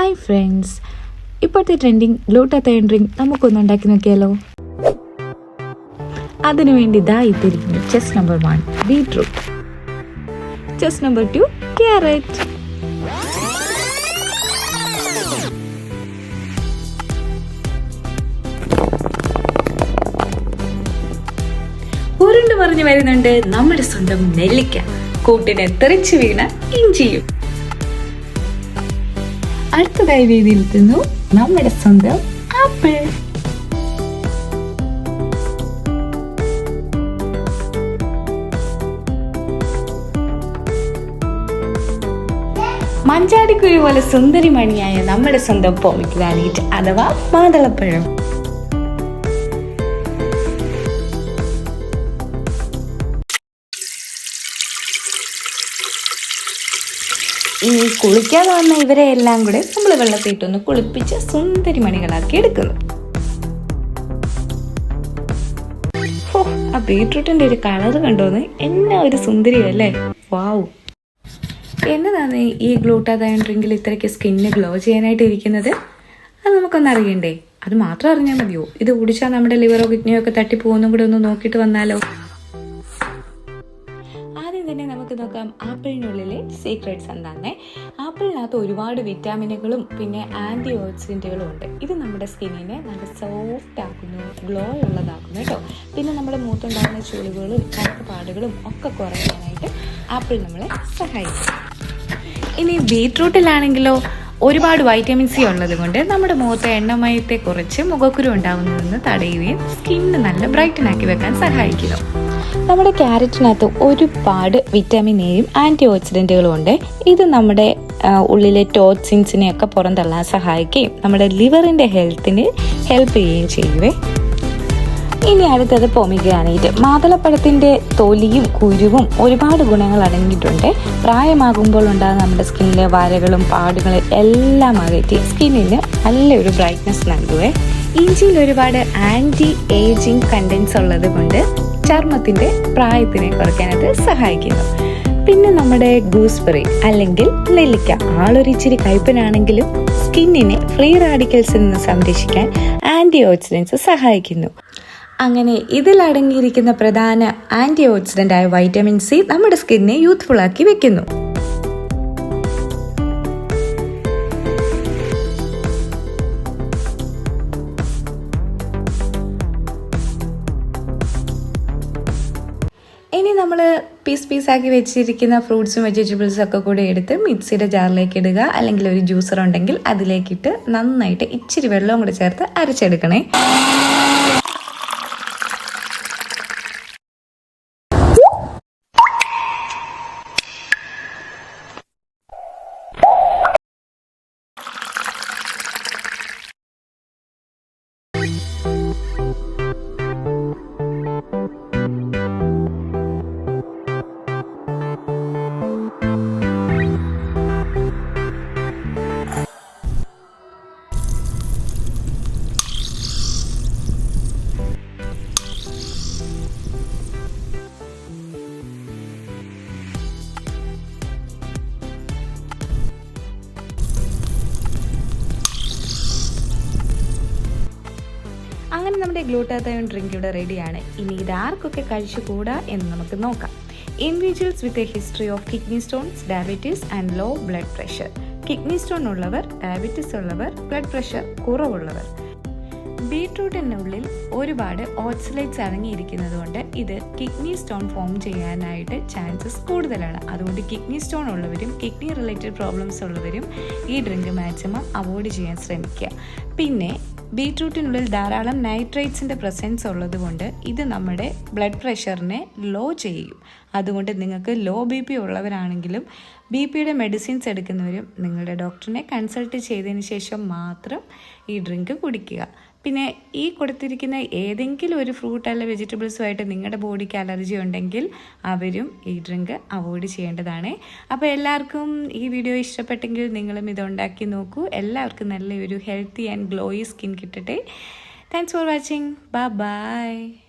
Hi friends, ഇപ്പോഴത്തെ trending glutathione drink നമുക്കൊന്ന് ഉണ്ടാക്കി നോക്കിയാലോ. അതിനുവേണ്ടി ഇതാ ഇത്തിരിക്കുന്നു. ചെസ് നമ്പർ 1 ബീട്രൂട്ട്, ചെസ് നമ്പർ 2 ക്യാരറ്റ്, ഉരുണ്ട് മറിഞ്ഞു വരുന്നുണ്ട് നമ്മുടെ സ്വന്തം നെല്ലിക്ക, കൂട്ടിനെ തെറിച്ചു വീണ ഇഞ്ചിയും. അടുത്തതായി വേദിയിലെത്തുന്നു നമ്മുടെ സ്വന്തം ആപ്പിൾ. മഞ്ചാടിക്കുഴി പോലെ സുന്ദരിമണിയായ നമ്മുടെ സ്വന്തം പോമിഗ്രാനൈറ്റ് അഥവാ മാതളപ്പഴം. ഇനി കുളിക്കാതെ വന്ന ഇവരെ എല്ലാം കൂടെ നമ്മൾ വെള്ളത്തിട്ടൊന്ന് കുളിപ്പിച്ച് സുന്ദരി മണികളാക്കി എടുക്കുന്നു. ആ ബീട്രൂട്ടിന്റെ ഒരു കളർ കണ്ടോന്ന്, എന്നാ ഒരു സുന്ദരിയല്ലേ. വാവ്, എന്നതാണ് ഈ ഗ്ലൂട്ടാത്തയോൺ ഡ്രിങ്കിൽ ഇത്രയ്ക്ക് സ്കിന്ന് ഗ്ലോ ചെയ്യാനായിട്ട് ഇരിക്കുന്നത്? അത് നമുക്കൊന്ന് അറിയണ്ടേ? അത് മാത്രം അറിഞ്ഞാൽ മതിയോ? ഇത് കുടിച്ചാൽ നമ്മുടെ ലിവറോ കിഡ്നിയോ ഒക്കെ തട്ടിപ്പോകുന്നും കൂടെ ഒന്ന് നോക്കിയിട്ട് വന്നാലോ. തന്നെ നമുക്ക് നോക്കാം ആപ്പിളിനുള്ളിലെ സീക്രട്സ് എന്താണേ. ആപ്പിളിനകത്ത് ഒരുപാട് വിറ്റാമിനുകളും പിന്നെ ആൻറ്റി ഓക്സിഡൻറ്റുകളും ഉണ്ട്. ഇത് നമ്മുടെ സ്കിന്നിനെ നല്ല സോഫ്റ്റ് ആക്കുന്നു, ഗ്ലോ ഉള്ളതാക്കുന്നു കേട്ടോ. പിന്നെ നമ്മുടെ മുഖത്തുണ്ടാകുന്ന ചുളിവുകളും കറുപ്പാടുകളും ഒക്കെ കുറയാനായിട്ട് ആപ്പിൾ നമ്മളെ സഹായിക്കും. ഇനി ബീട്രൂട്ടിലാണെങ്കിലോ ഒരുപാട് വൈറ്റമിൻ സി ഉള്ളത് കൊണ്ട് നമ്മുടെ മുഖത്തെ എണ്ണമയത്തെ കുറച്ച് മുഖക്കുരു ഉണ്ടാകുന്നതെന്ന് തടയുകയും സ്കിന്ന് നല്ല ബ്രൈറ്റൻ ആക്കി വെക്കാൻ സഹായിക്കുന്നു. നമ്മുടെ ക്യാരറ്റിനകത്ത് ഒരുപാട് വിറ്റാമിൻ എയും ആൻറ്റി ഓക്സിഡൻറ്റുകളും ഉണ്ട്. ഇത് നമ്മുടെ ഉള്ളിലെ ടോക്സിൻസിനെയൊക്കെ പുറന്തള്ളാൻ സഹായിക്കുകയും നമ്മുടെ ലിവറിൻ്റെ ഹെൽത്തിന് ഹെൽപ്പ് ചെയ്യുകയും ചെയ്യുവേ. ഇനി അടുത്തത് പോമിഗ്രാനൈറ്റ്. മാതളപ്പഴത്തിൻ്റെ തൊലിയും കുരുവും ഒരുപാട് ഗുണങ്ങൾ അടങ്ങിയിട്ടുണ്ട്. പ്രായമാകുമ്പോൾ ഉണ്ടാകുന്ന നമ്മുടെ സ്കിന്നിലെ വരകളും പാടുകളും എല്ലാം അകറ്റി സ്കിന്നിന് നല്ലൊരു ബ്രൈറ്റ്നസ് നൽകുവേ. ഇഞ്ചിയിൽ ഒരുപാട് ആൻറ്റി ഏജിങ് കണ്ടൻസ് ഉള്ളത് കൊണ്ട് ചർമ്മത്തിൻ്റെ പ്രായത്തിനെ കുറയ്ക്കാനത് സഹായിക്കുന്നു. പിന്നെ നമ്മുടെ ഗൂസ്ബെറി അല്ലെങ്കിൽ നെല്ലിക്ക, ആളൊരിച്ചിരി കയ്പനാണെങ്കിലും സ്കിന്നിനെ ഫ്രീ റാഡിക്കൽസിൽ നിന്ന് സംരക്ഷിക്കാൻ ആൻറ്റി ഓക്സിഡൻസ് സഹായിക്കുന്നു. അങ്ങനെ ഇതിലടങ്ങിയിരിക്കുന്ന പ്രധാന ആൻറ്റി ഓക്സിഡൻ്റായ വൈറ്റമിൻ സി നമ്മുടെ സ്കിന്നിനെ യൂത്ത്ഫുൾ ആക്കി വെക്കുന്നു. ഇനി നമ്മൾ പീസാക്കി വെച്ചിരിക്കുന്ന ഫ്രൂട്ട്സും വെജിറ്റബിൾസും ഒക്കെ കൂടെ എടുത്ത് മിക്സിയുടെ ജാറിലേക്ക് ഇടുക. അല്ലെങ്കിൽ ഒരു ജ്യൂസർ ഉണ്ടെങ്കിൽ അതിലേക്കിട്ട് നന്നായിട്ട് ഇച്ചിരി വെള്ളവും കൂടെ ചേർത്ത് അരച്ചെടുക്കണേ. അങ്ങനെ നമ്മുടെ ഗ്ലൂട്ടാത്തയോൺ ഡ്രിങ്ക് ഇവിടെ റെഡിയാണ്. ഇനി ഇതാർക്കൊക്കെ കഴിച്ചുകൂടാ എന്ന് നമുക്ക് നോക്കാം. Individuals with a history of kidney stones, diabetes and low blood pressure. Kidney stone ഉള്ളവർ, ഡയബറ്റീസ് ഉള്ളവർ, ബ്ലഡ് പ്രഷർ കുറവുള്ളവർ. ബീട്രൂട്ടിനുള്ളിൽ ഒരുപാട് ഓക്സലേറ്റ്സ് അടങ്ങിയിരിക്കുന്നത് കൊണ്ട് ഇത് കിഡ്നി സ്റ്റോൺ ഫോം ചെയ്യാനായിട്ട് ചാൻസസ് കൂടുതലാണ്. അതുകൊണ്ട് കിഡ്നി സ്റ്റോൺ ഉള്ളവരും കിഡ്നി റിലേറ്റഡ് പ്രോബ്ലംസ് ഉള്ളവരും ഈ ഡ്രിങ്ക് മാക്സിമം അവോയ്ഡ് ചെയ്യാൻ ശ്രമിക്കുക. പിന്നെ ബീട്രൂട്ടിനുള്ളിൽ ധാരാളം നൈട്രേറ്റ്സിൻ്റെ പ്രസൻസ് ഉള്ളത് കൊണ്ട് ഇത് നമ്മുടെ ബ്ലഡ് പ്രഷറിനെ ലോ ചെയ്യും. അതുകൊണ്ട് നിങ്ങൾക്ക് ലോ BP ഉള്ളവരാണെങ്കിലും BPയുടെ മെഡിസിൻസ് എടുക്കുന്നവരും നിങ്ങളുടെ ഡോക്ടറിനെ കൺസൾട്ട് ചെയ്തതിന് ശേഷം മാത്രം ഈ ഡ്രിങ്ക് കുടിക്കുക. പിന്നെ ഈ കൊടുത്തിരിക്കുന്ന ഏതെങ്കിലും ഒരു ഫ്രൂട്ട് അല്ല വെജിറ്റബിൾസുമായിട്ട് നിങ്ങളുടെ ബോഡിക്ക് അലർജി ഉണ്ടെങ്കിൽ അവരും ഈ ഡ്രിങ്ക് അവോയ്ഡ് ചെയ്യേണ്ടതാണ്. അപ്പോൾ എല്ലാവർക്കും ഈ വീഡിയോ ഇഷ്ടപ്പെട്ടെങ്കിൽ നിങ്ങളും ഇത് ഉണ്ടാക്കി നോക്കൂ. എല്ലാവർക്കും നല്ലൊരു ഹെൽത്തി ആൻഡ് ഗ്ലോയി സ്കിൻ കിട്ടട്ടെ. Thanks for watching. ബൈ.